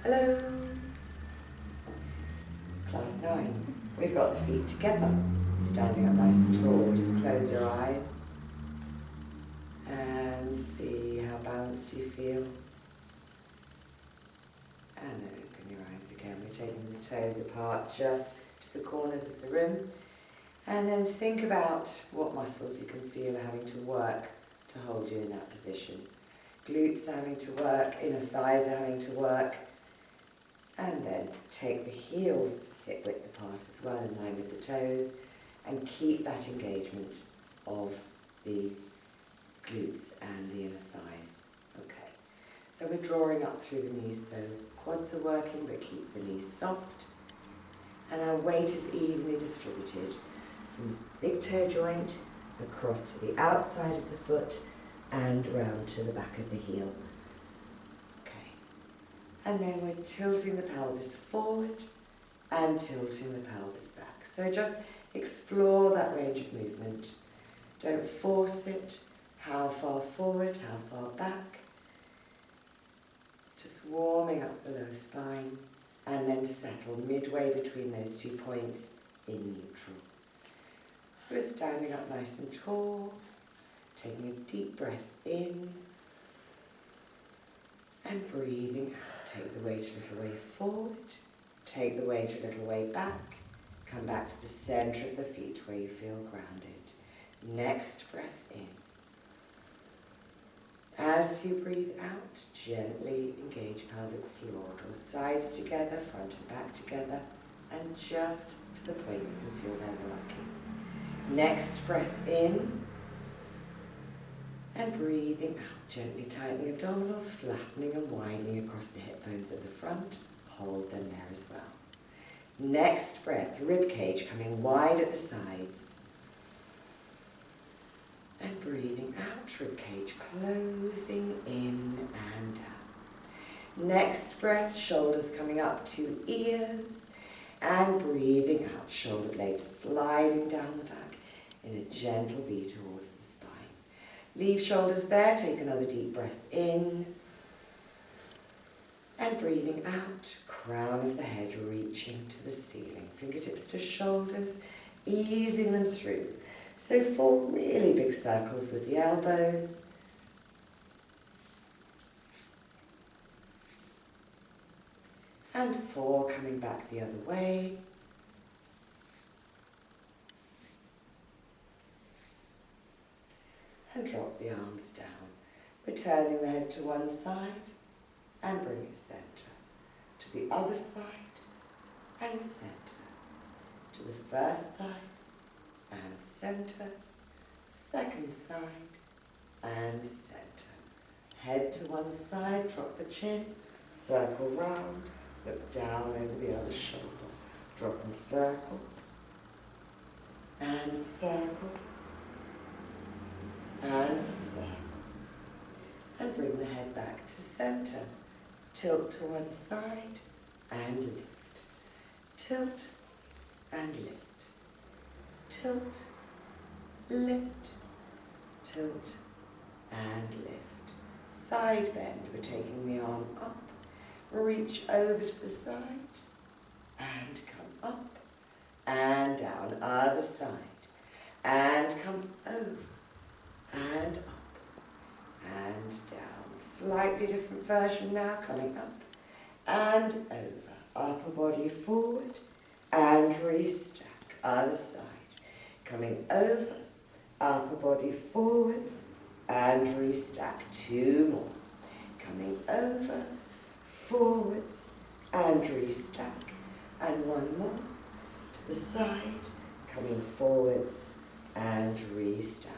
Hello. Class 9. We've got the feet together, standing up nice and tall. Just close your eyes and see how balanced you feel. And then open your eyes again. We're taking the toes apart just to the corners of the room. And then think about what muscles you can feel are having to work to hold you in that position. Glutes are having to work, inner thighs are having to work. And then take the heels hip width apart as well, in line with the toes, and keep that engagement of the glutes and the inner thighs. Okay, so we're drawing up through the knees, so quads are working, but keep the knees soft. And our weight is evenly distributed from the big toe joint across to the outside of the foot and round to the back of the heel. And then we're tilting the pelvis forward and tilting the pelvis back. So just explore that range of movement. Don't force it. How far forward, how far back. Just warming up the low spine and then settle midway between those 2 points in neutral. So we're standing up nice and tall, taking a deep breath in and breathing out. Take the weight a little way forward, take the weight a little way back, come back to the centre of the feet where you feel grounded. Next breath in. As you breathe out, gently engage pelvic floor. Draw sides together, front and back together, and just to the point you can feel they're working. Next breath in. And breathing out, gently tightening abdominals, flattening and widening across the hip bones at the front. Hold them there as well. Next breath, rib cage coming wide at the sides. And breathing out, rib cage closing in and down. Next breath, shoulders coming up to ears. And breathing out, shoulder blades sliding down the back in a gentle V towards the spine. Leave shoulders there, take another deep breath in. And breathing out, crown of the head reaching to the ceiling. Fingertips to shoulders, easing them through. So 4 really big circles with the elbows. And 4 coming back the other way. And drop the arms down. We're turning the head to one side and bring it centre. To the other side and centre. To the first side and centre. Second side and centre. Head to one side, drop the chin, circle round, look down over the other shoulder. Drop and circle. And circle. And circle. And bring the head back to centre. Tilt to one side and lift. Tilt and lift. Tilt, lift, tilt and lift. Side bend, we're taking the arm up. Reach over to the side and come up and down. Other side and come over. And up and down. Slightly different version now, coming up and over. Upper body forward and restack. Other side. Coming over, upper body forwards and restack. 2 more. Coming over, forwards and restack. And 1 more. To the side, coming forwards and restack.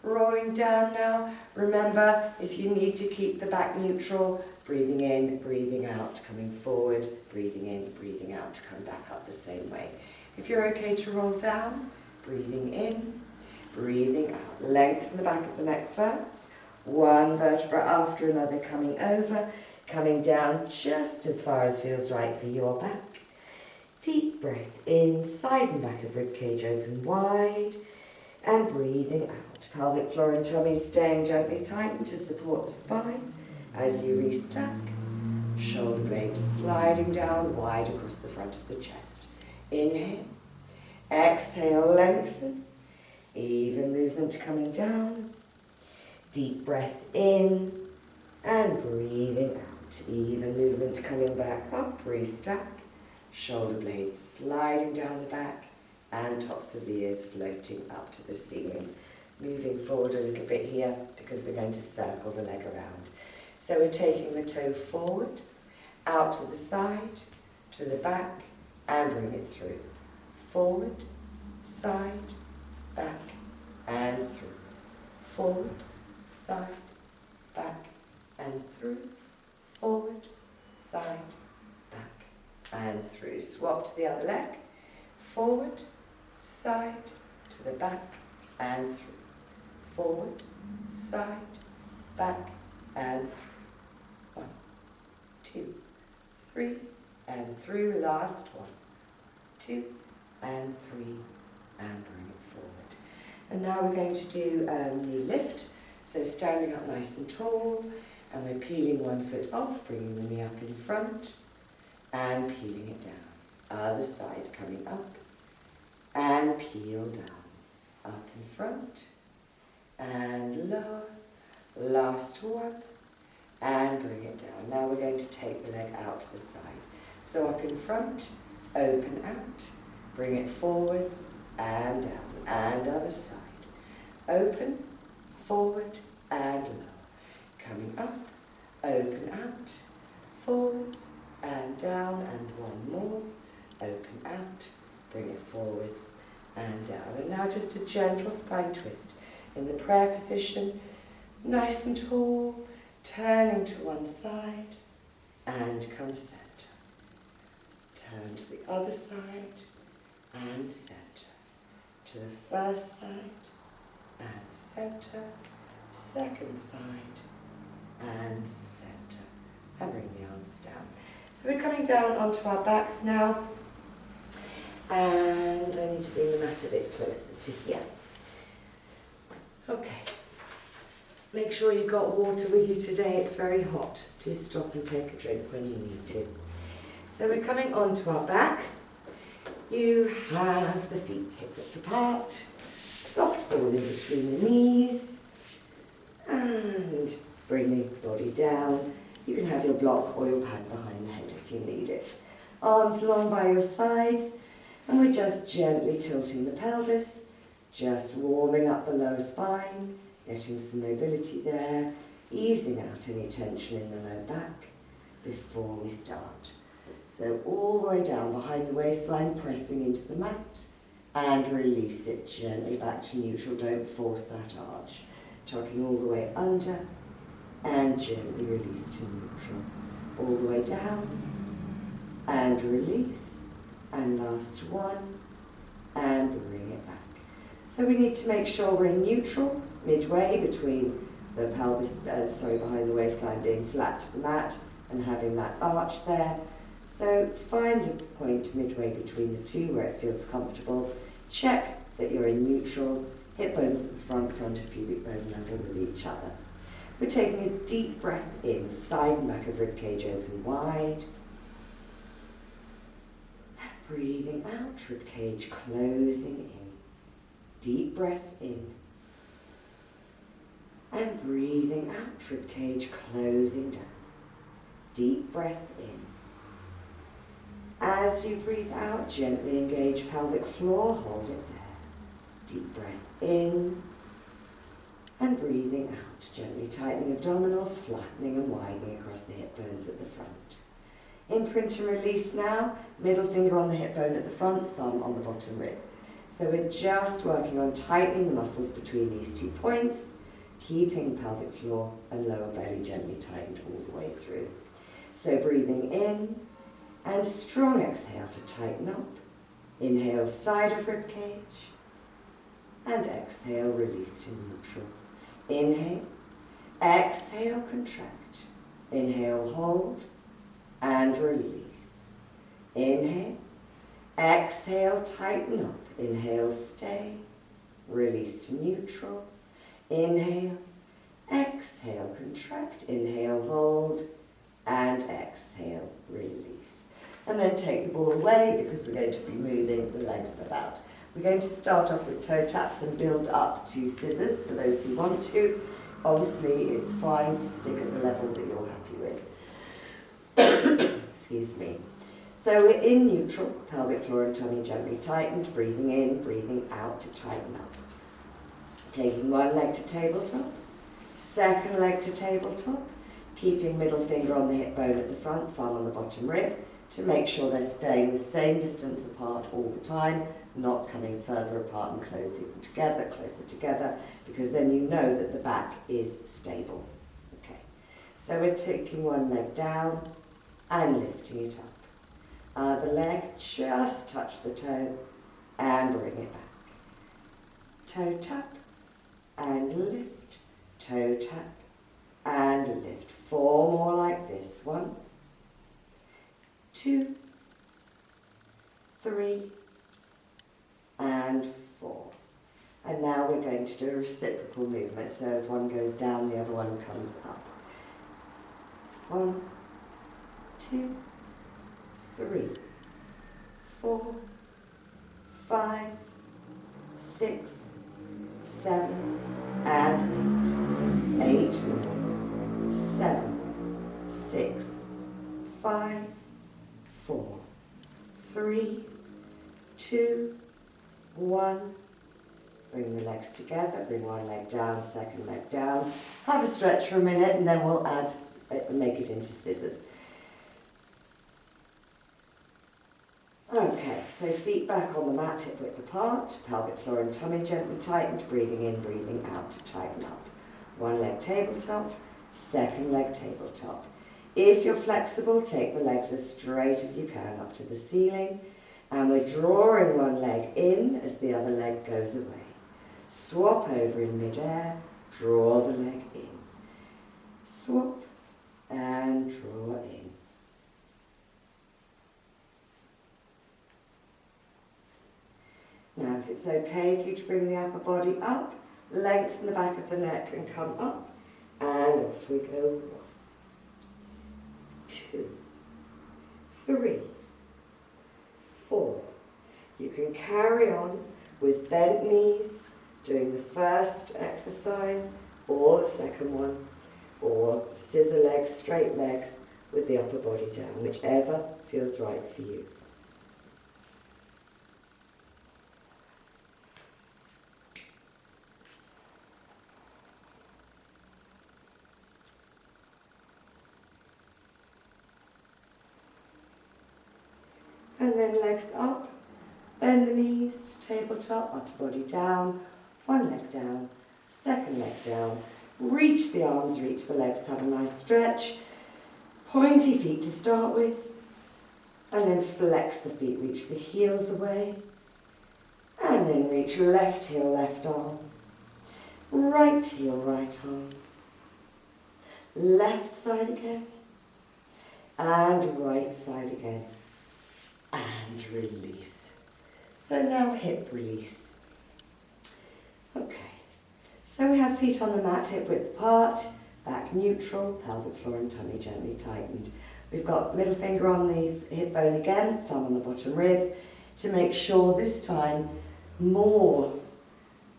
Rolling down now. Remember, if you need to keep the back neutral, breathing in, breathing out, coming forward, breathing in, breathing out, to come back up the same way. If you're okay to roll down, breathing in, breathing out. Lengthen the back of the neck first. 1 vertebra after another coming over, coming down just as far as feels right for your back. Deep breath in, side and back of ribcage open wide. And breathing out. Pelvic floor and tummy staying gently tightened to support the spine as you restack. shoulder blades sliding down wide across the front of the chest. Inhale. Exhale, lengthen. Even movement coming down. Deep breath in and breathing out. Even movement coming back up, restack. Shoulder blades sliding down the back and tops of the ears floating up to the ceiling. Moving forward a little bit here because we're going to circle the leg around. So we're taking the toe forward, out to the side, to the back, and bring it through. Forward, side, back, and through. Forward, side, back, and through. Forward, side, back, and through. Swap to the other leg. Forward, side, to the back, and through. Forward, side, back, and through. 1, 2, 3, and through. Last 1, 2, and 3, and bring it forward. And now we're going to do knee lift. So standing up nice and tall, and we're peeling one foot off, bringing the knee up in front, and peeling it down. Other side coming up, and peel down. Up in front, and lower. Last 1, and bring it down. Now we're going to take the leg out to the side. So up in front, open out, bring it forwards and down, and other side. Open, forward and lower. Coming up, open out, forwards and down, and 1 more. Open out, bring it forwards and down. And now just a gentle spine twist in the prayer position, nice and tall, turning to one side and come center. Turn to the other side and center. To the first side and center, second side and center. And bring the arms down. So we're coming down onto our backs now. And I need to bring the mat a bit closer to here. Okay. Make sure you've got water with you today. It's very hot. Do stop and take a drink when you need to. So we're coming onto our backs. You have the feet hip width apart. Soft ball in between the knees. And bring the body down. You can have your block or your pad behind the head if you need it. Arms long by your sides. And we're just gently tilting the pelvis. Just warming up the lower spine. Getting some mobility there, easing out any tension in the low back before we start. So all the way down behind the waistline, pressing into the mat, and release it gently back to neutral. Don't force that arch. Tucking all the way under, and gently release to neutral. All the way down, and release, and last 1, and bring it back. So we need to make sure we're in neutral, midway between the pelvis, behind the waistline being flat to the mat and having that arch there. So find a point midway between the two where it feels comfortable. Check that you're in neutral, hip bones at the front of pubic bone level with each other. We're taking a deep breath in, side and back of rib cage open wide. Breathing out, rib cage closing in. Deep breath in. And breathing out, rib cage closing down. Deep breath in. As you breathe out, gently engage pelvic floor, hold it there. Deep breath in. And breathing out, gently tightening abdominals, flattening and widening across the hip bones at the front. Imprint and release now, middle finger on the hip bone at the front, thumb on the bottom rib. So we're just working on tightening the muscles between these 2 points, keeping pelvic floor and lower belly gently tightened all the way through. So breathing in, and strong exhale to tighten up. Inhale, side of rib cage, and exhale, release to neutral. Inhale, exhale, contract. Inhale, hold, and release. Inhale, exhale, tighten up. Inhale, stay, release to neutral. Inhale, exhale, contract. Inhale, hold, and exhale. And then take the ball away because we're going to be moving the legs about. We're going to start off with toe taps and build up to scissors for those who want to. Obviously, it's fine to stick at the level that you're happy with. Excuse me. So we're in neutral, pelvic floor and tummy gently tightened, breathing in, breathing out to tighten up. Taking one leg to tabletop, second leg to tabletop, keeping middle finger on the hip bone at the front, thumb on the bottom rib, to make sure they're staying the same distance apart all the time, not coming further apart and closer together, because then you know that the back is stable. Okay, so we're taking one leg down and lifting it up. Other leg, just touch the toe and bring it back. Toe tap and lift, toe tap and lift. 4 more like this. 1, 2, 3, and 4. And now we're going to do a reciprocal movement. So as one goes down, the other one comes up. 1, 2, 3, 4, 5, 6, 7, and 8. 8 more. 7, 6, 5, 4, 3, 2, 1. Bring the legs together, bring one leg down, second leg down. Have a stretch for a minute and then we'll make it into scissors. Okay, so feet back on the mat, hip width apart, pelvic floor and tummy gently tightened, breathing in, breathing out to tighten up. One leg tabletop, second leg tabletop. If you're flexible, take the legs as straight as you can up to the ceiling, and we're drawing one leg in as the other leg goes away. Swap over in midair, draw the leg in. Swap and draw in. Now, if it's okay for you to bring the upper body up, lengthen the back of the neck and come up, and off we go. 1, 2, 3, 4. You can carry on with bent knees, doing the first exercise, or the second one, or scissor legs, straight legs, with the upper body down, whichever feels right for you. And then legs up, bend the knees, tabletop, upper body down, one leg down, second leg down, reach the arms, reach the legs, have a nice stretch, pointy feet to start with, and then flex the feet, reach the heels away, and then reach left heel, left arm, right heel, right arm, left side again, and right side again. And release. So now hip release. Okay, so we have feet on the mat, hip width apart, back neutral, pelvic floor and tummy gently tightened. We've got middle finger on the hip bone again, thumb on the bottom rib, to make sure this time more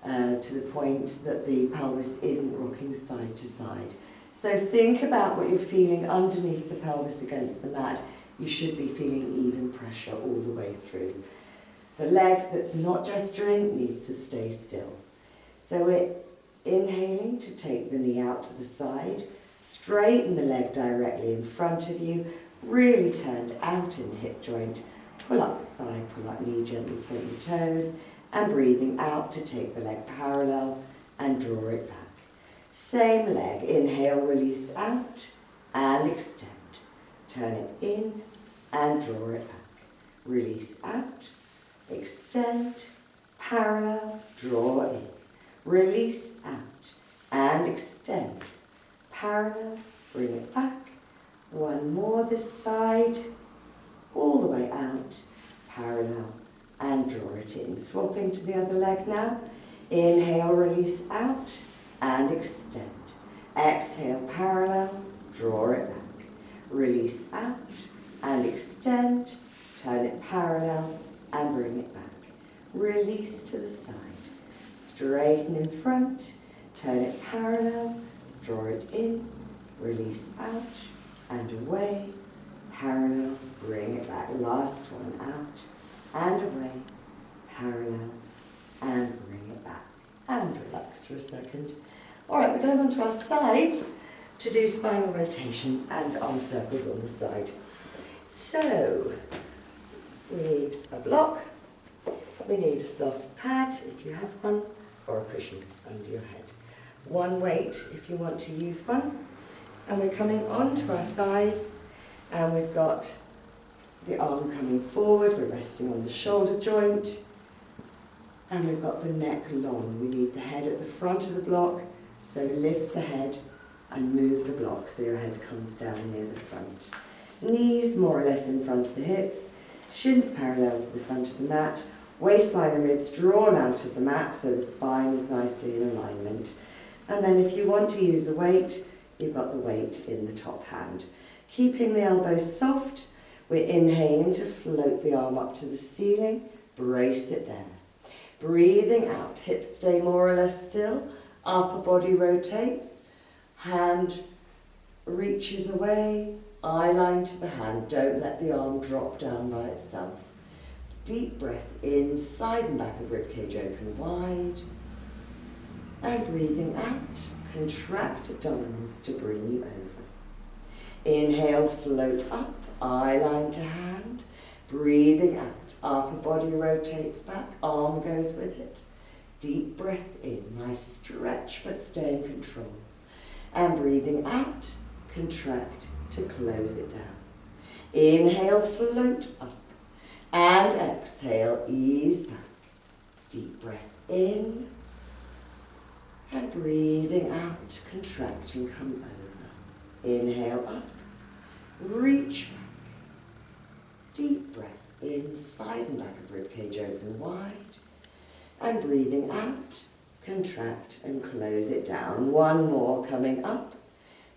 to the point that the pelvis isn't rocking side to side. So think about what you're feeling underneath the pelvis against the mat. You should be feeling even pressure all the way through. The leg that's not gesturing needs to stay still. So we're inhaling to take the knee out to the side, straighten the leg directly in front of you, really turned out in the hip joint, pull up the thigh, pull up knee, gently point your toes, and breathing out to take the leg parallel and draw it back. Same leg, inhale, release out, and extend. Turn it in and draw it back. Release out, extend, parallel, draw in. Release out and extend. Parallel, bring it back. One more this side, all the way out, parallel, and draw it in. Swapping to the other leg now. Inhale, release out and extend. Exhale, parallel, draw it back. Release out and extend, turn it parallel and bring it back. Release to the side, straighten in front, turn it parallel, draw it in, release out and away, parallel, bring it back. Last one, out and away, parallel and bring it back. And relax for a second. All right, we're going on to our sides to do spinal rotation and arm circles on the side. So, we need a block, we need a soft pad if you have one, or a cushion under your head. One weight if you want to use one. And we're coming on to our sides, and we've got the arm coming forward, we're resting on the shoulder joint, and we've got the neck long. We need the head at the front of the block, so lift the head and move the block so your head comes down near the front. Knees more or less in front of the hips, shins parallel to the front of the mat, waistline and ribs drawn out of the mat so the spine is nicely in alignment. And then if you want to use a weight, you've got the weight in the top hand. Keeping the elbows soft, we're inhaling to float the arm up to the ceiling, brace it there. Breathing out, hips stay more or less still, upper body rotates, hand reaches away, eye line to the hand, don't let the arm drop down by itself. Deep breath in, side and back of ribcage open wide, and breathing out, contract abdominals to bring you over. Inhale, float up, eye line to hand, breathing out, upper body rotates back, arm goes with it. Deep breath in, nice stretch but stay in control. And breathing out, contract to close it down. Inhale, float up, and exhale, ease back. Deep breath in, and breathing out, contracting, come over. Inhale up, reach back. Deep breath in, side and back of ribcage open wide. And breathing out, contract and close it down. One more coming up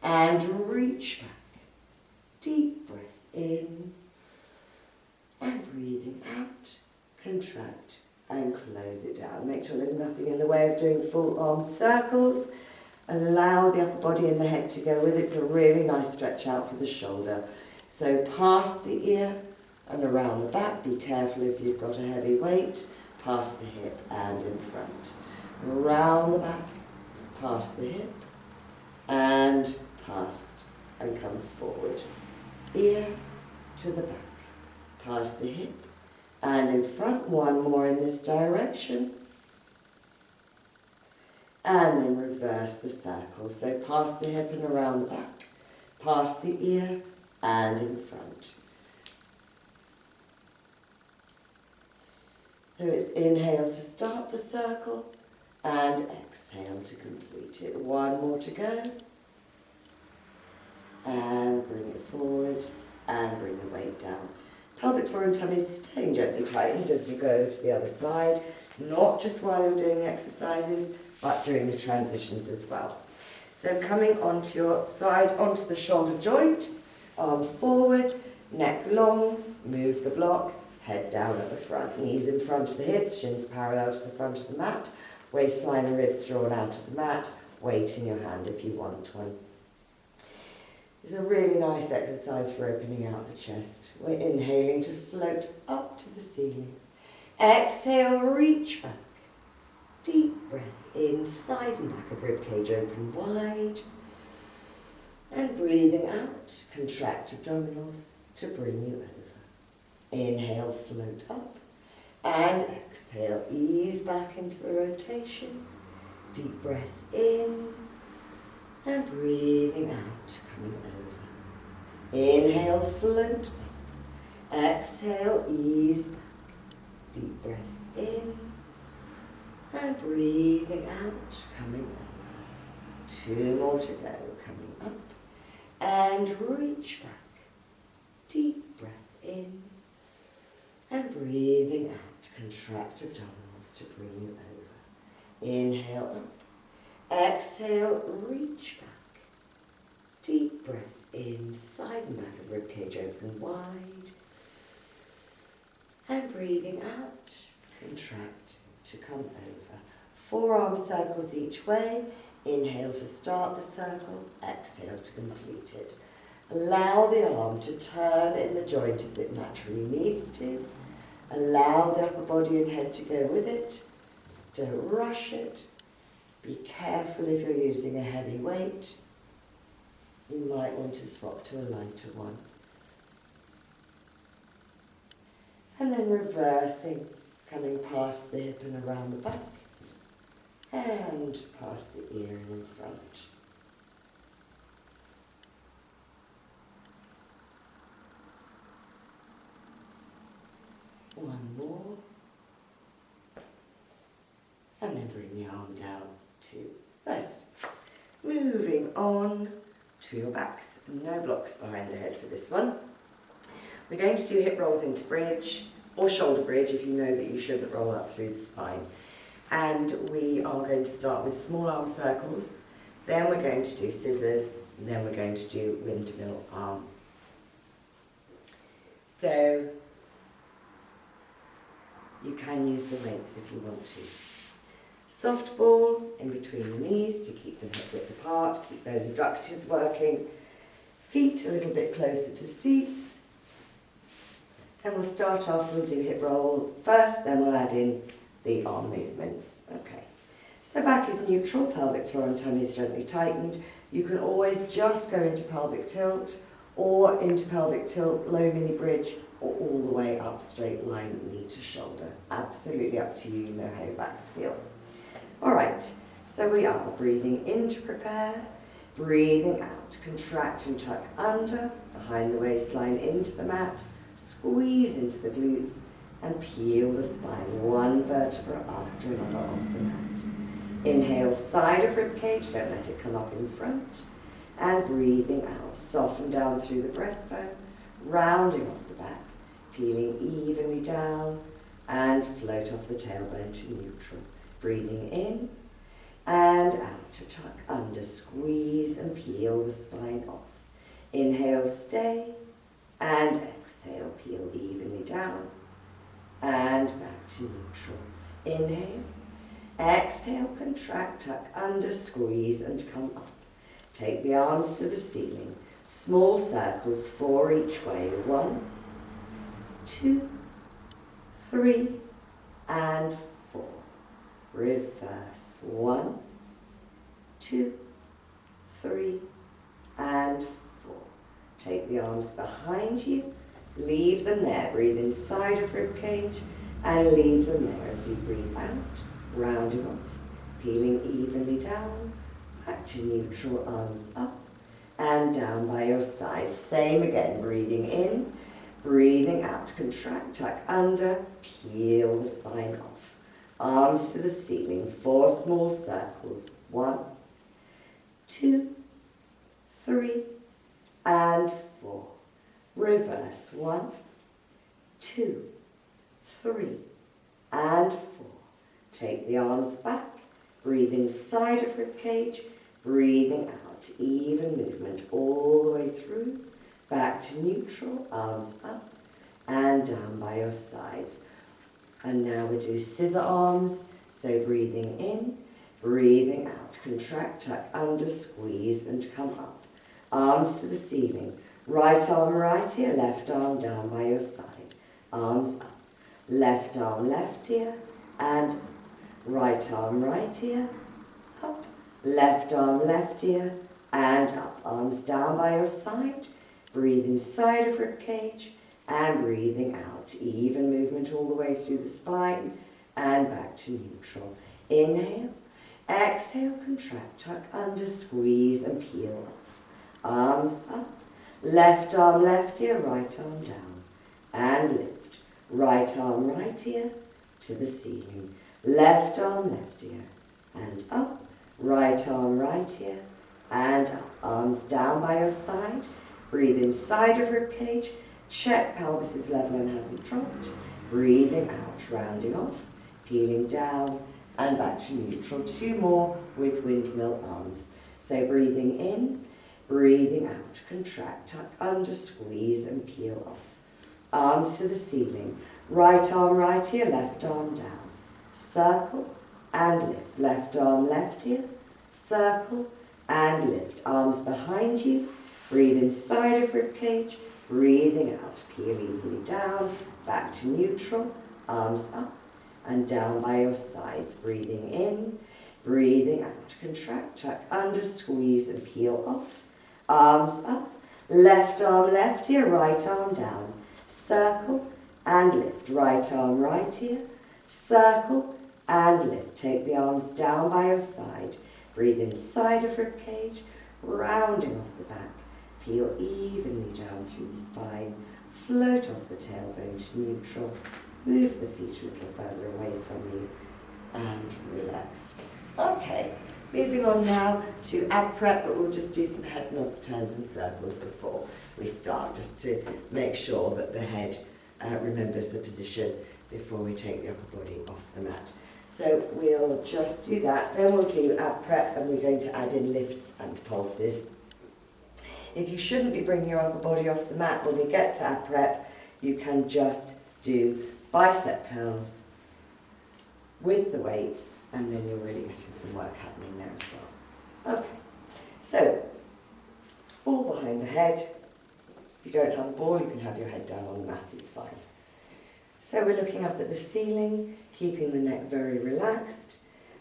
and reach back. Deep breath in and breathing out, contract and close it down. Make sure there's nothing in the way of doing full arm circles. Allow the upper body and the head to go with it. It's a really nice stretch out for the shoulder. So past the ear and around the back. Be careful if you've got a heavy weight. Past the hip and in front. Around the back, past the hip, and past, and come forward. Ear to the back, past the hip, and in front. One more in this direction. And then reverse the circle. So past the hip and around the back, past the ear, and in front. So it's inhale to start the circle and exhale to complete it. One more to go. And bring it forward and bring the weight down. Pelvic floor and tummy staying gently tightened as you go to the other side, not just while you're doing the exercises, but during the transitions as well. So coming onto your side, onto the shoulder joint, arm forward, neck long, move the block, head down at the front, knees in front of the hips, shins parallel to the front of the mat, waistline and ribs drawn out of the mat, weight in your hand if you want one. It's a really nice exercise for opening out the chest. We're inhaling to float up to the ceiling. Exhale, reach back. Deep breath in, side and back of ribcage open wide. And breathing out, contract abdominals to bring you over. Inhale, float up, and exhale, ease back into the rotation. Deep breath in, and breathing out, coming over. Inhale, float up, exhale, ease back. Deep breath in, and breathing out, coming over. Two more to go, coming up, and reach back. Deep breath in, and breathing out, contract abdominals to bring you over. Inhale up, exhale, reach back. Deep breath inside the back of ribcage, open wide. And breathing out, contract to come over. Forearm circles each way. Inhale to start the circle, exhale to complete it. Allow the arm to turn in the joint as it naturally needs to. Allow the upper body and head to go with it. Don't rush it. Be careful if you're using a heavy weight. You might want to swap to a lighter one. And then reversing, coming past the hip and around the back. And past the ear and in front. One more. And then bring the arm down to rest. Moving on to your backs. No blocks behind the head for this one. We're going to do hip rolls into bridge, or shoulder bridge if you know that you shouldn't roll up through the spine. And we are going to start with small arm circles, then we're going to do scissors, and then we're going to do windmill arms. So you can use the weights if you want to. Soft ball in between the knees to keep them hip width apart, keep those adductors working. Feet a little bit closer to seats. And we'll start off, we'll do hip roll first, then we'll add in the arm movements. Okay. So back is neutral, pelvic floor and tummy is gently tightened. You can always just go into pelvic tilt or into pelvic tilt, low mini bridge, or all the way up straight line, knee to shoulder. Absolutely up to you, you know how your backs feel. All right, so we are breathing in to prepare, breathing out, contract and tuck under, behind the waistline into the mat, squeeze into the glutes, and peel the spine, one vertebra after another off the mat. Inhale, side of rib cage, don't let it come up in front. And breathing out, soften down through the breastbone, rounding off the back, peeling evenly down, and float off the tailbone to neutral. Breathing in, and out to tuck under, squeeze and peel the spine off. Inhale, stay, and exhale, peel evenly down. And back to neutral. Inhale, exhale, contract, tuck under, squeeze and come up. Take the arms to the ceiling. Small circles, 4 each way. 1, 2, 3, and 4. Reverse. 1, 2, 3, and 4. Take the arms behind you. Leave them there. Breathe inside of rib cage and leave them there as you breathe out, rounding off, peeling evenly down, back to neutral, arms up and down by your side. Same again, breathing in, breathing out, contract, tuck under, peel the spine off. Arms to the ceiling, 4 small circles. 1, 2, 3, and 4. Reverse. 1, 2, 3, and 4. Take the arms back, breathe inside of rib cage, breathing out, even movement all the way through, back to neutral, arms up and down by your sides. And now we do scissor arms, so breathing in, breathing out, contract, tuck under, squeeze and come up. Arms to the ceiling. Right arm right ear, left arm down by your side. Arms up. Left arm left ear and up. Right arm right ear, up. Left arm left ear and up. Arms down by your side. Breathe inside of rib cage and breathing out. Even movement all the way through the spine and back to neutral. Inhale. Exhale, contract, tuck under, squeeze and peel off. Arms up. Left arm left ear, right arm down. And lift. Right arm right ear to the ceiling. Left arm left ear and up. Right arm right ear and up. Arms down by your side. Breathe inside of rib cage. Check pelvis is level and hasn't dropped. Breathing out, rounding off, peeling down and back to neutral. 2 more with windmill arms. So breathing in, Breathing out, contract, tuck under, squeeze and peel off. Arms to the ceiling, right arm right ear, left arm down. Circle and lift, left arm left ear, circle and lift. Arms behind you, breathe inside of ribcage, breathing out, peel evenly down, back to neutral, arms up and down by your sides, breathing in, breathing out, contract, tuck under, squeeze and peel off. Arms up, left arm left ear, right arm down. Circle and lift, right arm right ear. Circle and lift. Take the arms down by your side. Breathe inside of ribcage, rounding off the back. Peel evenly down through the spine. Float off the tailbone to neutral. Move the feet a little further away from you and relax. Okay. Moving on now to ab prep, but we'll just do some head nods, turns and circles before we start, just to make sure that the head remembers the position before we take the upper body off the mat. So we'll just do that, then we'll do ab prep and we're going to add in lifts and pulses. If you shouldn't be bringing your upper body off the mat when we get to ab prep, you can just do bicep curls with the weights, and then you're really getting some work happening there as well. Okay, so ball behind the head. If you don't have a ball, you can have your head down on the mat, it's fine. So we're looking up at the ceiling, keeping the neck very relaxed,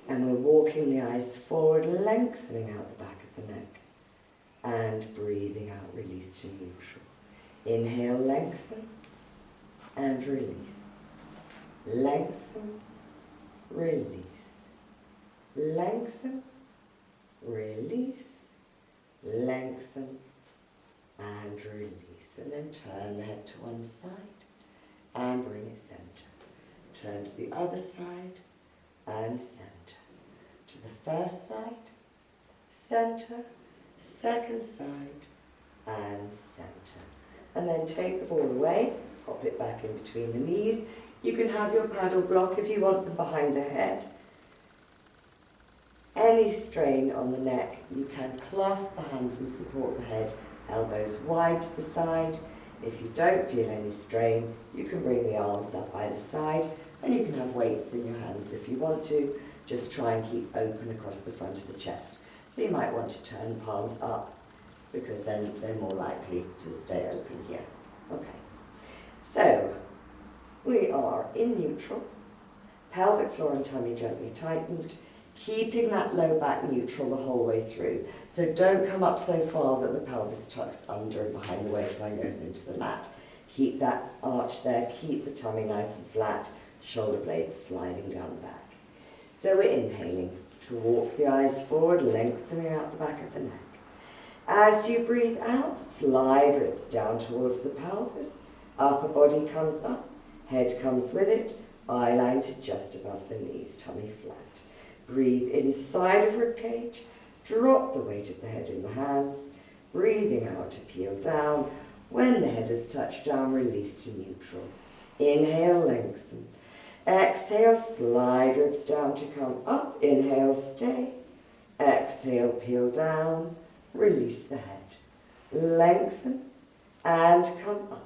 and we're walking the eyes forward, lengthening out the back of the neck, and breathing out, release to neutral. Inhale, lengthen, and release. Lengthen, release, lengthen, release, lengthen and release. And then turn the head to one side and bring it center. Turn to the other side and center. To the first side, center, second side and center. And then take the ball away, pop it back in between the knees. You can have your paddle block if you want them behind the head. Any strain on the neck, you can clasp the hands and support the head, elbows wide to the side. If you don't feel any strain, you can bring the arms up either side, and you can have weights in your hands if you want to. Just try and keep open across the front of the chest. So you might want to turn palms up, because then they're more likely to stay open here. Okay, so we are in neutral, pelvic floor and tummy gently tightened, keeping that low back neutral the whole way through. So don't come up so far that the pelvis tucks under and behind the waistline goes into the mat. Keep that arch there, keep the tummy nice and flat, shoulder blades sliding down the back. So we're inhaling to walk the eyes forward, lengthening out the back of the neck. As you breathe out, slide ribs down towards the pelvis, upper body comes up, head comes with it, eye line to just above the knees, tummy flat. Breathe inside of ribcage, drop the weight of the head in the hands, breathing out to peel down. When the head has touched down, release to neutral. Inhale, lengthen. Exhale, slide ribs down to come up. Inhale, stay. Exhale, peel down, release the head. Lengthen and come up.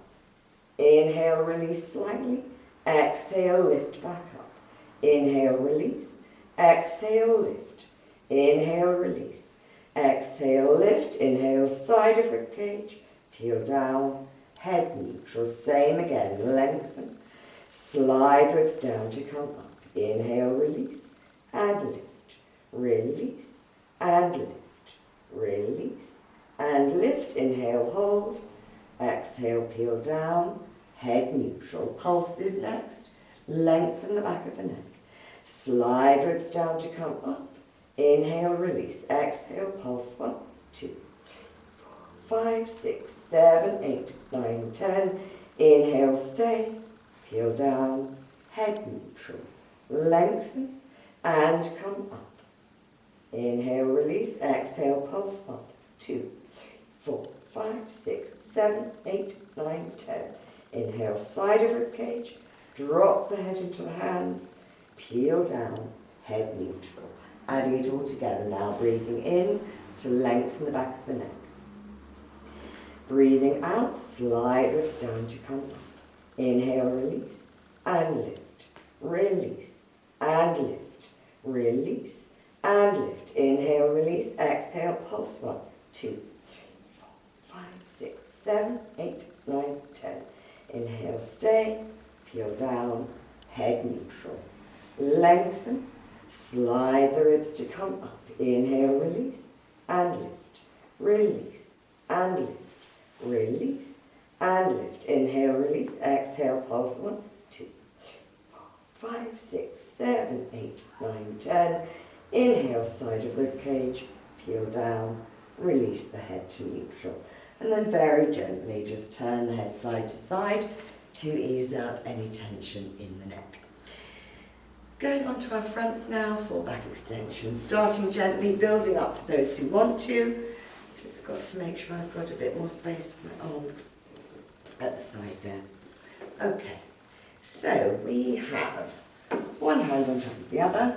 Inhale, release slightly. Exhale, lift back up. Inhale, release. Exhale, lift. Inhale, release. Exhale, lift. Inhale, side of ribcage. Peel down. Head neutral. Same again. Lengthen. Slide ribs down to come up. Inhale, release. And lift. Release. And lift. Release. And lift. Inhale, hold. Exhale, peel down. Head neutral. Pulses next. Lengthen the back of the neck. Slide ribs down to come up. Inhale, release. Exhale, pulse 1, 2, 3, 4, 5, 6, 7, 8, 9, 10. Inhale, stay. Peel down. Head neutral. Lengthen and come up. Inhale, release. Exhale, pulse 1, 2, 3, 4, 5, 6, 7, 8, 9, 10. Inhale, side of ribcage. Drop the head into the hands. Peel down, head neutral. Adding it all together now, breathing in to lengthen the back of the neck. Breathing out, slide ribs down to come up. Inhale, release, and lift. Release, and lift. Release, and lift. Inhale, release, exhale, pulse. 1, 2, 3, 4, 5, 6, 7, 8, 9, 10. Inhale, stay, peel down, head neutral. Lengthen, slide the ribs to come up. Inhale, release, and lift. Release, and lift. Release, and lift. Inhale, release, exhale, pulse. 1, 2, 3, 4, 5, 6, 7, 8, 9, 10. Inhale, side of rib cage, peel down, release the head to neutral. And then very gently just turn the head side to side to ease out any tension in the neck. Going on to our fronts now for back extension. Starting gently, building up for those who want to. Just got to make sure I've got a bit more space for my arms at the side there. Okay, so we have one hand on top of the other.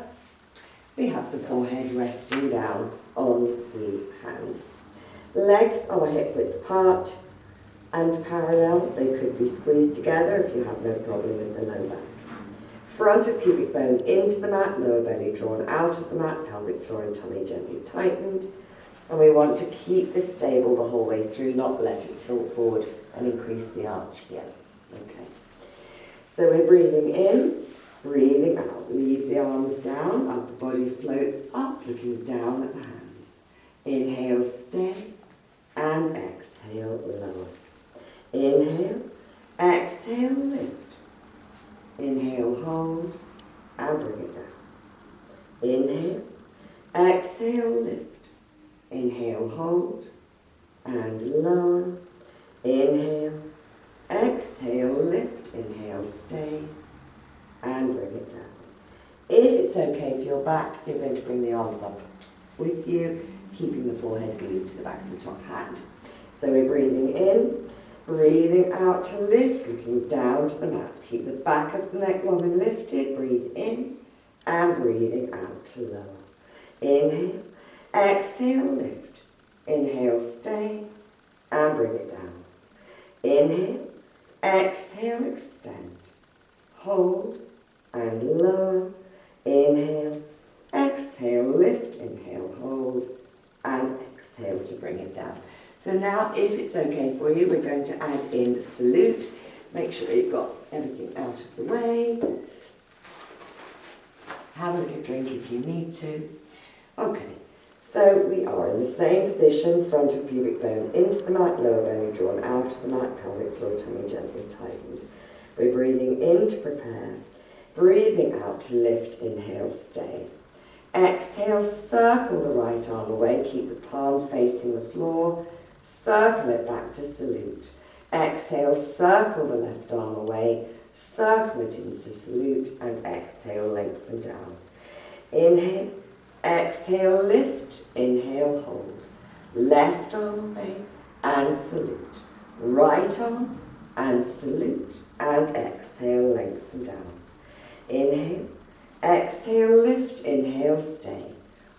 We have the forehead resting down on the hands. Legs are hip width apart and parallel. They could be squeezed together if you have no problem with the low back. Front of pubic bone into the mat, lower belly drawn out of the mat, pelvic floor and tummy gently tightened. And we want to keep this stable the whole way through, not let it tilt forward and increase the arch here. Okay. So we're breathing in, breathing out. Leave the arms down, upper body floats up, looking down at the hands. Inhale, stay, and exhale, lower. Inhale, exhale, lift. Inhale, hold, and bring it down. Inhale, exhale, lift. Inhale, hold, and lower. Inhale, exhale, lift. Inhale, stay, and bring it down. If it's okay for your back, you're going to bring the arms up with you, keeping the forehead glued to the back of the top hand. So we're breathing in, breathing out to lift, looking down to the mat. Keep the back of the neck long and lifted. Breathe in, and breathing out to lower. Inhale, exhale, lift. Inhale, stay, and bring it down. Inhale, exhale, extend. Hold, and lower. Inhale, exhale, lift. Inhale, hold, and exhale to bring it down. So now, if it's okay for you, we're going to add in salute. Make sure you've got everything out of the way. Have a little drink if you need to. Okay, so we are in the same position, front of pubic bone into the mat, lower belly drawn out of the mat, pelvic floor tummy gently tightened. We're breathing in to prepare, breathing out to lift. Inhale, stay. Exhale, circle the right arm away, keep the palm facing the floor, circle it back to salute. Exhale, circle the left arm away, circle it into salute, and exhale, lengthen down. Inhale, exhale, lift. Inhale, hold. Left arm away, and salute. Right arm, and salute, and exhale, lengthen down. Inhale, exhale, lift. Inhale, stay.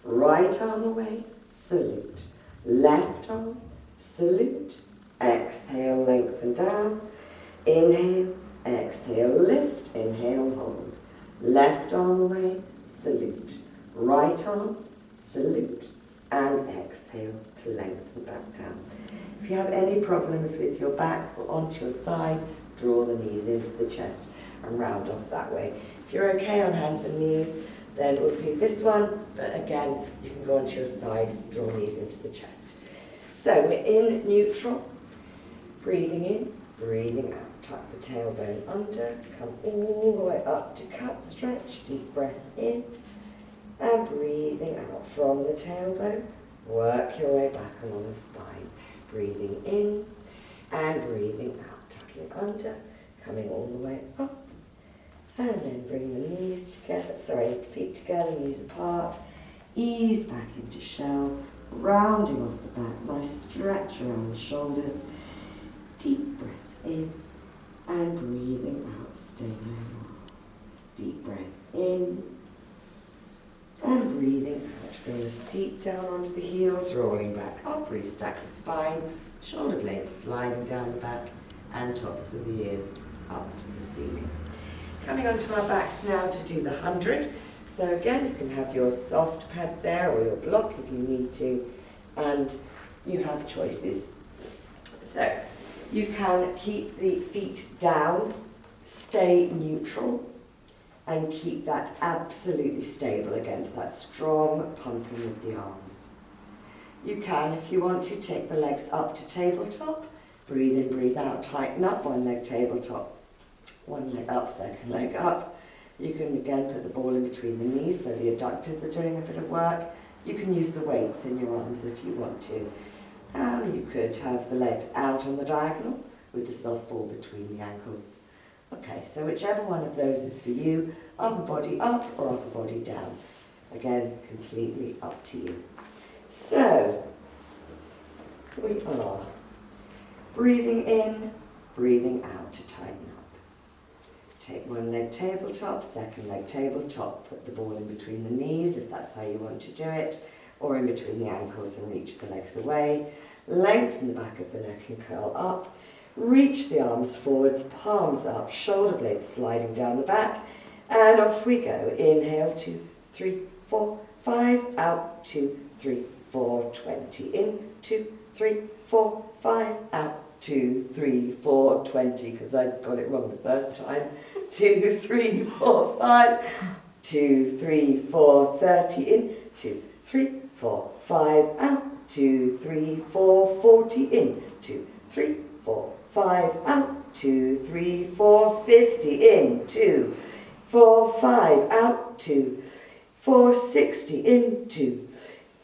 Right arm away, salute. Left arm, salute. Exhale, lengthen down. Inhale, exhale, lift. Inhale, hold. Left arm away, salute. Right arm, salute. And exhale to lengthen back down. If you have any problems with your back or onto your side, draw the knees into the chest and round off that way. If you're okay on hands and knees, then we'll do this one, but again, you can go onto your side, draw knees into the chest. So we're in neutral, breathing in, breathing out. Tuck the tailbone under, come all the way up to cut, stretch, deep breath in, and breathing out from the tailbone. Work your way back along the spine. Breathing in and breathing out, tucking under, coming all the way up. And then bring the knees together, feet together, knees apart. Ease back into shell, rounding off the back, nice stretch around the shoulders. Deep breath in and breathing out, staying where you are. Deep breath in and breathing out, bring the seat down onto the heels, rolling back up, restack the spine, shoulder blades sliding down the back and tops of the ears up to the ceiling. Coming onto our backs now to do the 100. So again, you can have your soft pad there or your block if you need to, and you have choices. So you can keep the feet down, stay neutral, and keep that absolutely stable against that strong pumping of the arms. You can, if you want to, take the legs up to tabletop. Breathe in, breathe out, tighten up, one leg tabletop, one leg up, second leg up. You can again put the ball in between the knees so the adductors are doing a bit of work. You can use the weights in your arms if you want to. And you could have the legs out on the diagonal with the soft ball between the ankles. Okay, so whichever one of those is for you, upper body up or upper body down. Again, completely up to you. So, we are breathing in, breathing out to tighten up. Take one leg tabletop, second leg tabletop, put the ball in between the knees if that's how you want to do it, or in between the ankles and reach the legs away. Lengthen the back of the neck and curl up. Reach the arms forwards, palms up, shoulder blades sliding down the back, and off we go. Inhale, 2, 3, 4, 5, out, 2, 3, 4, 20. In, 2, 3, 4, 5, out, 2, 3, 4, 20, because I got it wrong the first time. 2, 3, 4, 5, 2, 3, 4, 30. In, 2, 3, 4, 5, out, 2, 3, 4, 40. In, 2, 3, 4, 5, out, 2, 3, 4, 50, in, 2, 4, 5, out, 2, 4, 60, in, 2,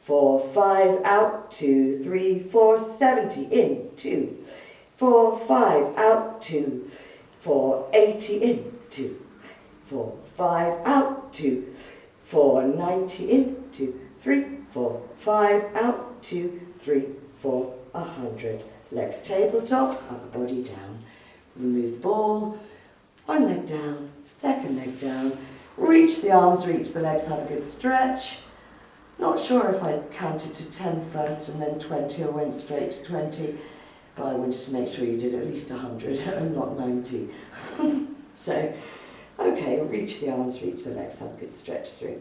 4, 5, out, 2, 3, 4, 70, in, 2, 4, 5, out, 2, 4, 80, in, 2, 4, 5, out, 2, 4, 90, in, 2, 3, 4, 5, out, 2, 3, 4, 100. Legs tabletop, upper body down. Remove the ball, one leg down, second leg down. Reach the arms, reach the legs, have a good stretch. Not sure if I counted to 10 first and then 20 or went straight to 20, but I wanted to make sure you did at least 100 and not 90. So, okay, reach the arms, reach the legs, have a good stretch through.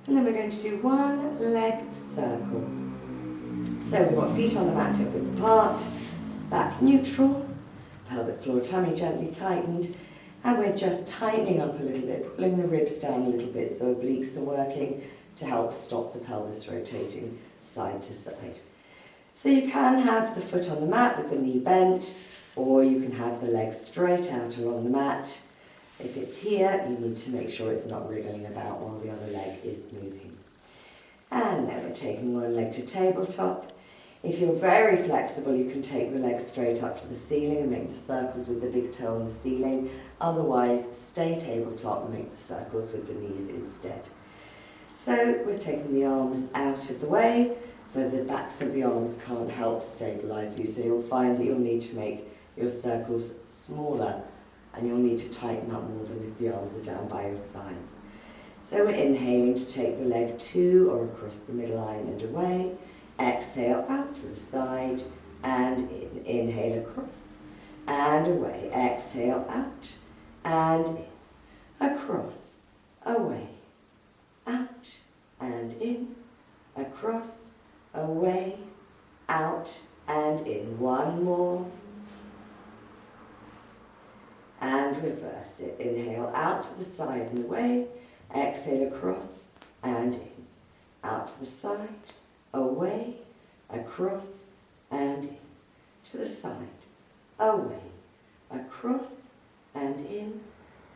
And then we're going to do one leg circle. So we've got feet on the mat, hip width apart, back neutral, pelvic floor, tummy gently tightened, and we're just tightening up a little bit, pulling the ribs down a little bit so obliques are working to help stop the pelvis rotating side to side. So you can have the foot on the mat with the knee bent, or you can have the legs straight out along the mat. If it's here, you need to make sure it's not wriggling about while the other leg is moving. And then we're taking one leg to tabletop. If you're very flexible, you can take the legs straight up to the ceiling and make the circles with the big toe on the ceiling. Otherwise, stay tabletop and make the circles with the knees instead. So we're taking the arms out of the way so the backs of the arms can't help stabilise you. So you'll find that you'll need to make your circles smaller and you'll need to tighten up more than if the arms are down by your side. So we're inhaling to take the leg to or across the midline and away. Exhale out to the side and in. Inhale across and away. Exhale out and in. Across, away, out and in. Across, away, out and in. One more. And reverse it. Inhale out to the side and away. Exhale across and in. Out to the side, away, across and in. To the side, away, across and in.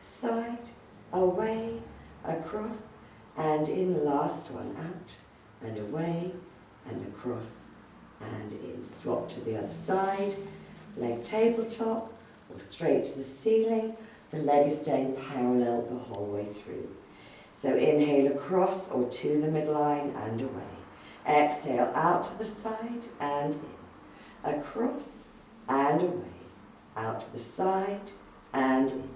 Side, away, across and in. Last one, out and away and across and in. Swap to the other side. Leg tabletop or straight to the ceiling. The leg is staying parallel the whole way through. So inhale across or to the midline and away. Exhale out to the side and in. Across and away. Out to the side and in.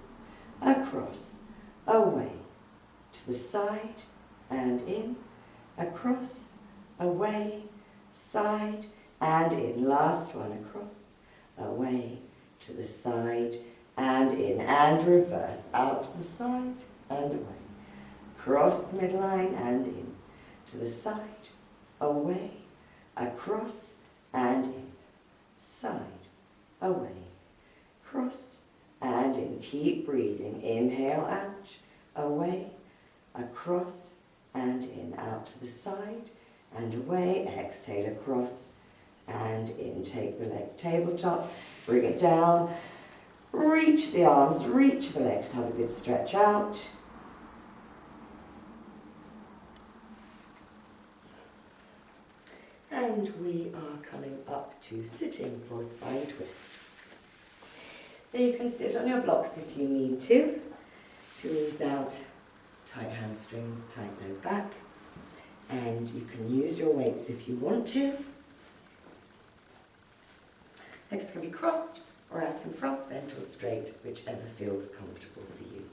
Across, away. To the side and in, across, away, side and in. Last one, across, away, to the side and in, and reverse, out to the side and away. Cross the midline and in, to the side, away, across and in, side, away, cross and in. Keep breathing. Inhale out, away, across and in, out to the side and away. Exhale, across and in. Take the leg tabletop, bring it down, reach the arms, reach the legs, have a good stretch out. And we are coming up to sitting for spine twist. So you can sit on your blocks if you need to ease out tight hamstrings, tight low back. And you can use your weights if you want to. Legs can be crossed or out in front, bent or straight, whichever feels comfortable for you.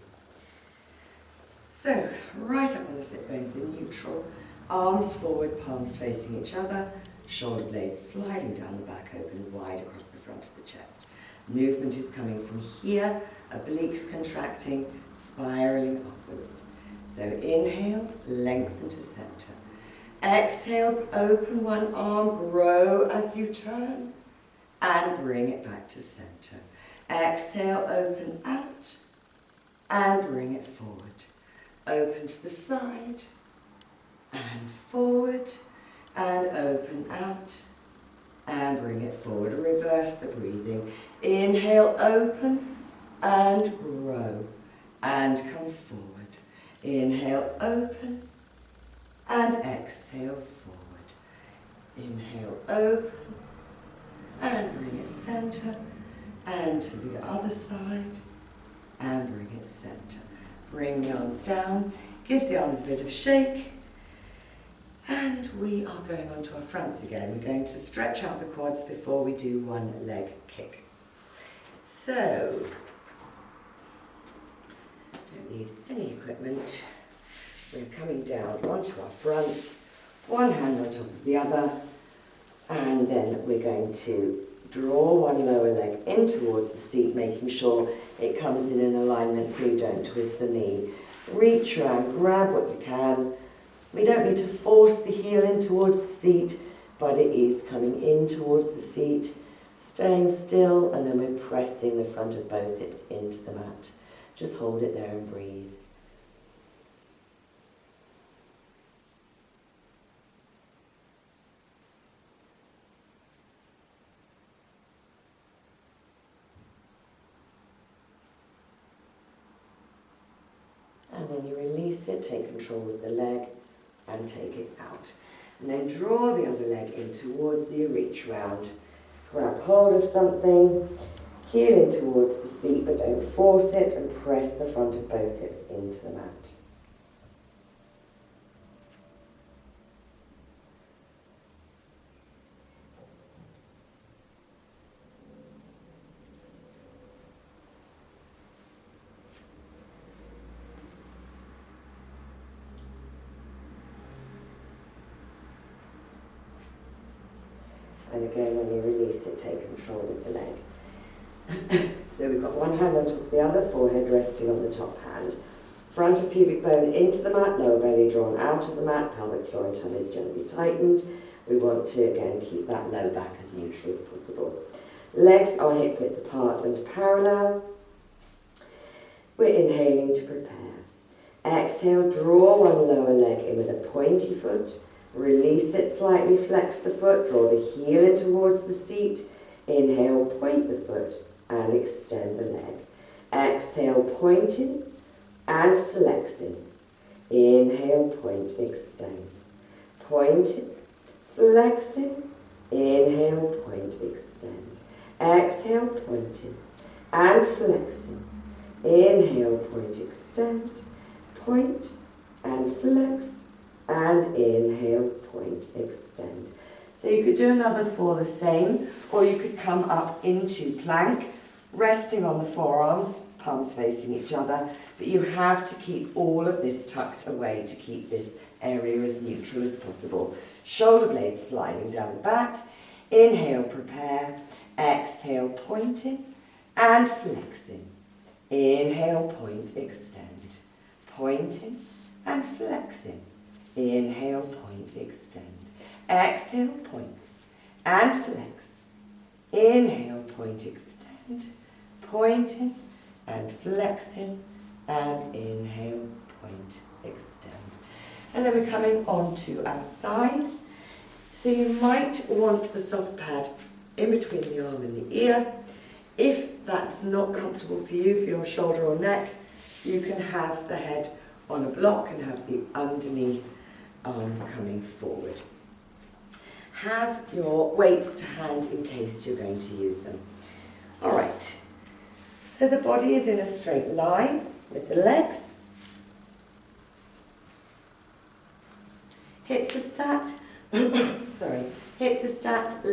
So, right up on the sit bones in neutral, arms forward, palms facing each other, shoulder blades sliding down the back, open wide across the front of the chest. Movement is coming from here, obliques contracting, spiraling upwards. So inhale, lengthen to center. Exhale, open one arm, grow as you turn, and bring it back to center. Exhale, open out, and bring it forward. Open to the side, and forward, and open out, and bring it forward. Reverse the breathing. Inhale, open, and grow, and come forward. Inhale, open, and exhale, forward. Inhale, open, and bring it center, and to the other side, and bring it center. Bring the arms down, give the arms a bit of shake, and we are going on to our fronts again. We're going to stretch out the quads before we do one leg kick. So, don't need any equipment. We're coming down onto our fronts, one hand on top of the other, and then we're going to draw one lower leg in towards the seat, making sure it comes in alignment so you don't twist the knee. Reach around, grab what you can. We don't need to force the heel in towards the seat, but it is coming in towards the seat, staying still, and then we're pressing the front of both hips into the mat. Just hold it there and breathe. And then you release it, take control with the leg and take it out. And then draw the other leg in towards you, reach round, grab hold of something, heel in towards the seat, but don't force it, and press the front of both hips into the mat. And again, when you release it, take control with the leg. So we've got one hand on top of the other, forehead resting on the top hand. Front of pubic bone into the mat, lower belly drawn out of the mat, pelvic floor and tummy is gently tightened. We want to, again, keep that low back as neutral as possible. Legs are hip width apart and parallel. We're inhaling to prepare. Exhale, draw one lower leg in with a pointy foot. Release it slightly, flex the foot, draw the heel in towards the seat. Inhale, point the foot and extend the leg. Exhale, pointing and flexing. Inhale, point, extend. Pointing, flexing. Inhale, point, extend. Exhale, pointing and flexing. Inhale, point, extend. Point and flex. And inhale, point, extend. So you could do another 4 the same, or you could come up into plank, resting on the forearms, palms facing each other, but you have to keep all of this tucked away to keep this area as neutral as possible. Shoulder blades sliding down the back. Inhale, prepare. Exhale, pointing and flexing. Inhale, point, extend. Pointing and flexing. Inhale, point, extend. Exhale, point and flex. Inhale, point, extend. Pointing and flexing. And inhale, point, extend. And then we're coming on to our sides. So you might want a soft pad in between the arm and the ear. If that's not comfortable for you, for your shoulder or neck, you can have the head on a block and have the underneath arm coming forward. Have your weights to hand in case you're going to use them. All right, so the body is in a straight line with the legs. Hips are stacked. Sorry. Hips are stacked,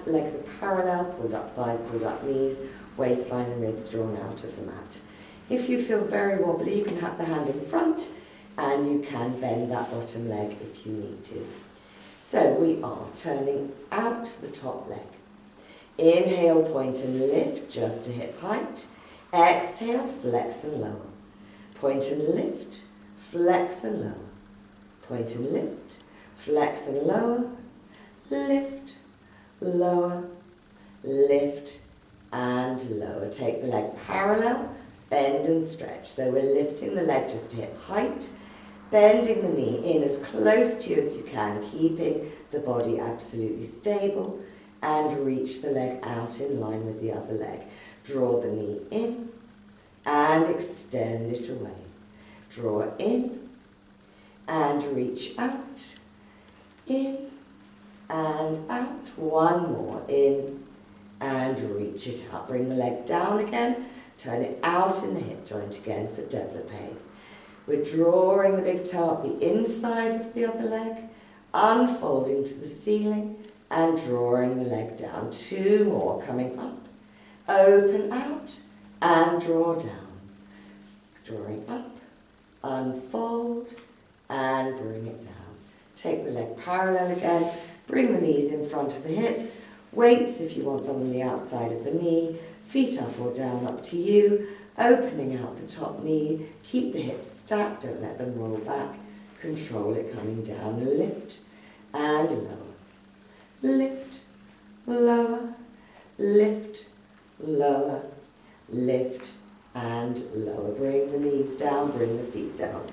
legs are parallel, pulled up thighs, pulled up knees, waistline and ribs drawn out of the mat. If you feel very wobbly, you can have the hand in front and you can bend that bottom leg if you need to. So we are turning out the top leg. Inhale, point and lift just to hip height. Exhale, flex and lower. Point and lift, flex and lower. Point and lift, flex and lower. Lift, lower, lift and lower. Take the leg parallel, bend and stretch. So we're lifting the leg just to hip height, bending the knee in as close to you as you can, keeping the body absolutely stable, and reach the leg out in line with the other leg. Draw the knee in and extend it away. Draw in and reach out, in and out. One more, in and reach it out. Bring the leg down again, turn it out in the hip joint again for développé. We're drawing the big toe up the inside of the other leg, unfolding to the ceiling and drawing the leg down. Two more, coming up, open out and draw down. Drawing up, unfold and bring it down. Take the leg parallel again. Bring the knees in front of the hips. Weights, if you want them, on the outside of the knee. Feet up or down, up to you. Opening out the top knee. Keep the hips stacked. Don't let them roll back. Control it coming down. Lift and lower. Lift, lower, lift, lower, lift and lower. Bring the knees down. Bring the feet down.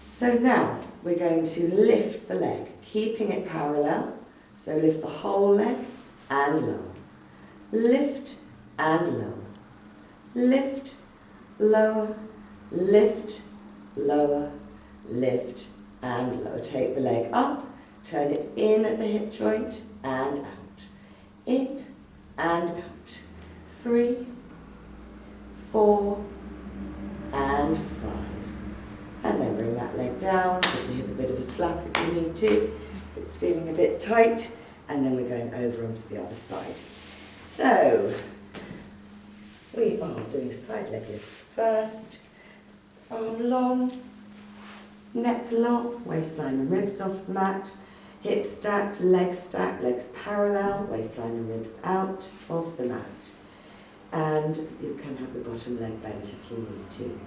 So now we're going to lift the leg, keeping it parallel. So lift the whole leg and lower. Lift and lower. Lift, lower, lift, lower, lift and lower. Take the leg up, turn it in at the hip joint and out. In and out. 3, 4 and 5. And then bring that leg down, give the hip a bit of a slap if you need to, if it's feeling a bit tight, and then we're going over onto the other side. So, we are doing side leg lifts first. Arm long, neck long, waistline and ribs off the mat, hips stacked, legs parallel, waistline and ribs out of the mat. And you can have the bottom leg bent if you need to.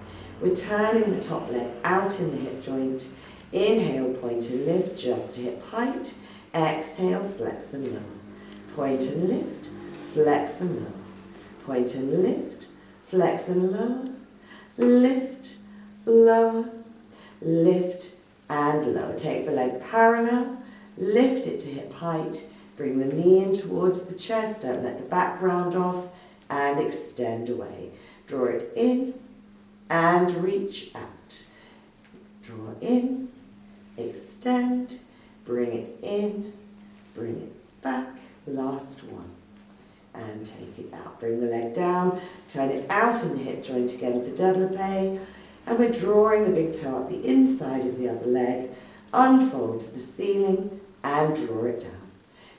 We're turning the top leg out in the hip joint. Inhale, point and lift just to hip height. Exhale, flex and lower. Point and lift, flex and lower. Point and lift, flex and lower. Lift, lower, lift and lower. Take the leg parallel, lift it to hip height. Bring the knee in towards the chest. Don't let the back round off. And extend away. Draw it in and reach out. Draw in, extend, bring it in, bring it back. Last one. And take it out. Bring the leg down, turn it out in the hip joint again for développé. And we're drawing the big toe up the inside of the other leg. Unfold to the ceiling and draw it down.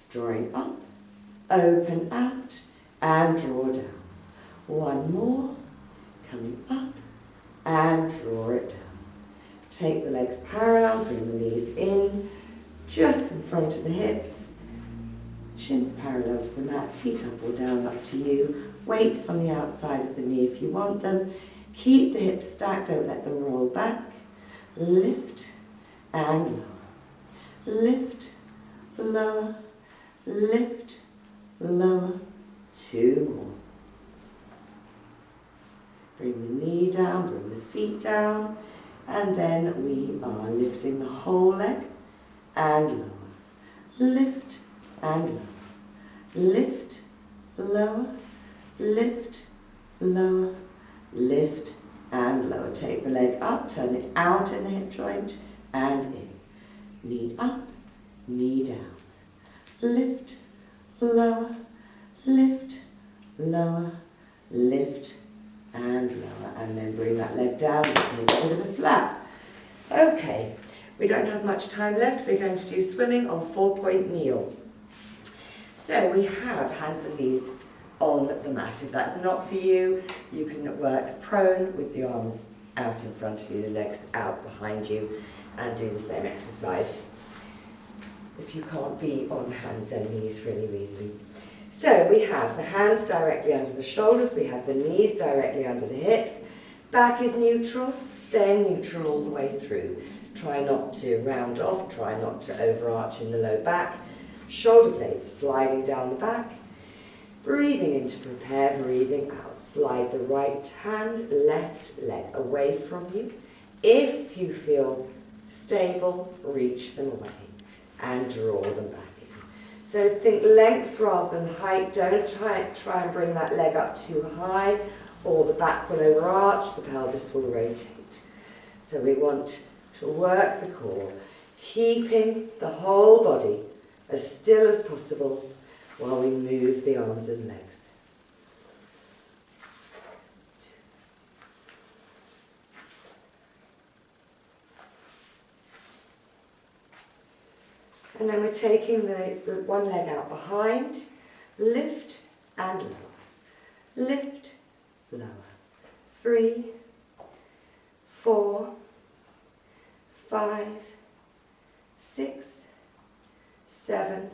Drawing up, open out, and draw down. One more, coming up, and draw it down. Take the legs parallel, bring the knees in, just in front of the hips. Shins parallel to the mat, feet up or down, up to you. Weights on the outside of the knee if you want them. Keep the hips stacked, don't let them roll back. Lift and lower. Lift, lower, lift, lower. 2 more. Bring the knee down, bring the feet down, and then we are lifting the whole leg and lower. Lift and lower. Lift, lower, lift, lower, lift and lower. Take the leg up, turn it out in the hip joint and in. Knee up, knee down. Lift, lower, lift, lower, lift and lower. And then bring that leg down, give it a bit of a slap. Okay, we don't have much time left. We're going to do swimming on 4-point kneel. So we have hands and knees on the mat. If that's not for you, you can work prone with the arms out in front of you, the legs out behind you, and do the same exercise if you can't be on hands and knees for any reason. So we have the hands directly under the shoulders, we have the knees directly under the hips, back is neutral, staying neutral all the way through. Try not to round off, try not to overarch in the low back. Shoulder blades sliding down the back. Breathing in to prepare, breathing out. Slide the right hand, left leg away from you. If you feel stable, reach them away and draw them back in. So think length rather than height. Don't try and bring that leg up too high, or the back will overarch, the pelvis will rotate. So we want to work the core, keeping the whole body as still as possible while we move the arms and legs. And then we're taking the one leg out behind, lift and lower, lift, lower. 3, 4, 5, 6, 7,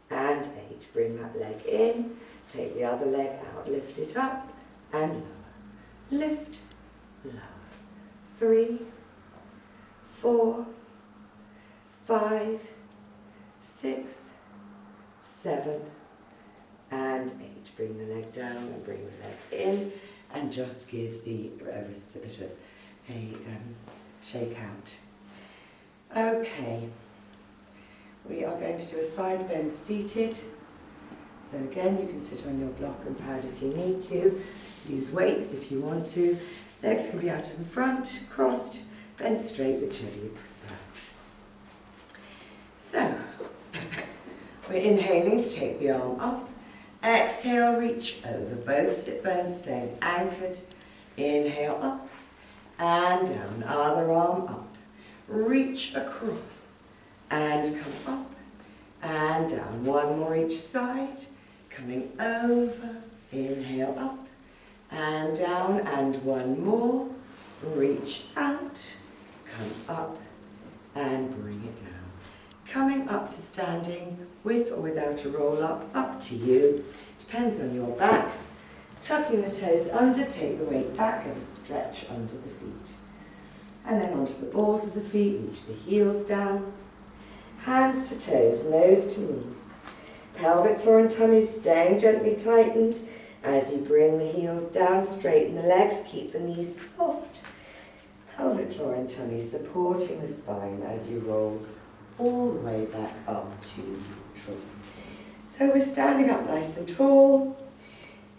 and 8. Bring that leg in, take the other leg out, lift it up and lower. Lift, lower. 3, 4, 5, 6, 7, and 8. Bring the leg down and bring the leg in, and just give the wrists a bit of a shake out. Okay. We are going to do a side bend seated. So again, you can sit on your block and pad if you need to. Use weights if you want to. Legs can be out in front, crossed, bent straight, whichever you prefer. So, we're inhaling to take the arm up. Exhale, reach over. Both sit bones staying anchored. Inhale up and down. Other arm up. Reach across. And come up and down. One more each side. Coming over. Inhale up and down. And one more. Reach out. Come up and bring it down. Coming up to standing with or without a roll up to you. Depends on your backs. Tucking the toes under. Take the weight back and a stretch under the feet. And then onto the balls of the feet. Reach the heels down. Hands to toes, nose to knees. Pelvic floor and tummy staying gently tightened. As you bring the heels down, straighten the legs, keep the knees soft. Pelvic floor and tummy supporting the spine as you roll all the way back up to neutral. So we're standing up nice and tall,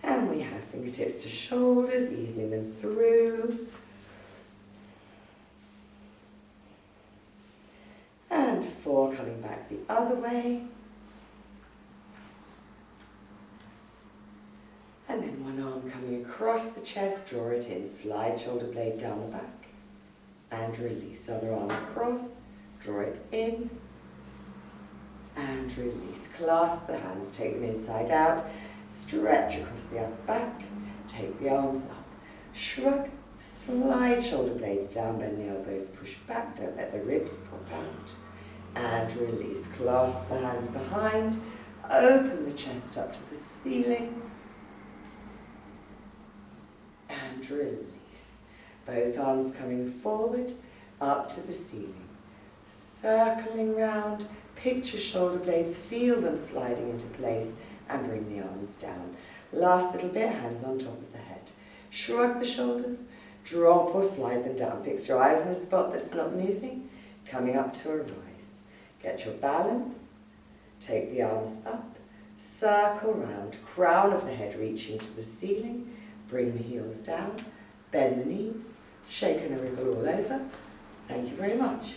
and we have fingertips to shoulders, easing them through. And 4, coming back the other way. And then one arm coming across the chest, draw it in, slide shoulder blade down the back, and release. Other arm across, draw it in, and release. Clasp the hands, take them inside out, stretch across the upper back, take the arms up. Shrug, slide shoulder blades down, bend the elbows, push back, don't let the ribs pop out. And release, clasp the hands behind, open the chest up to the ceiling. And release. Both arms coming forward, up to the ceiling. Circling round, picture shoulder blades, feel them sliding into place, and bring the arms down. Last little bit, hands on top of the head. Shrug the shoulders, drop or slide them down. Fix your eyes on a spot that's not moving, coming up to a rise. Get your balance, take the arms up, circle round, crown of the head reaching to the ceiling, bring the heels down, bend the knees, shake and a wriggle all over. Thank you very much.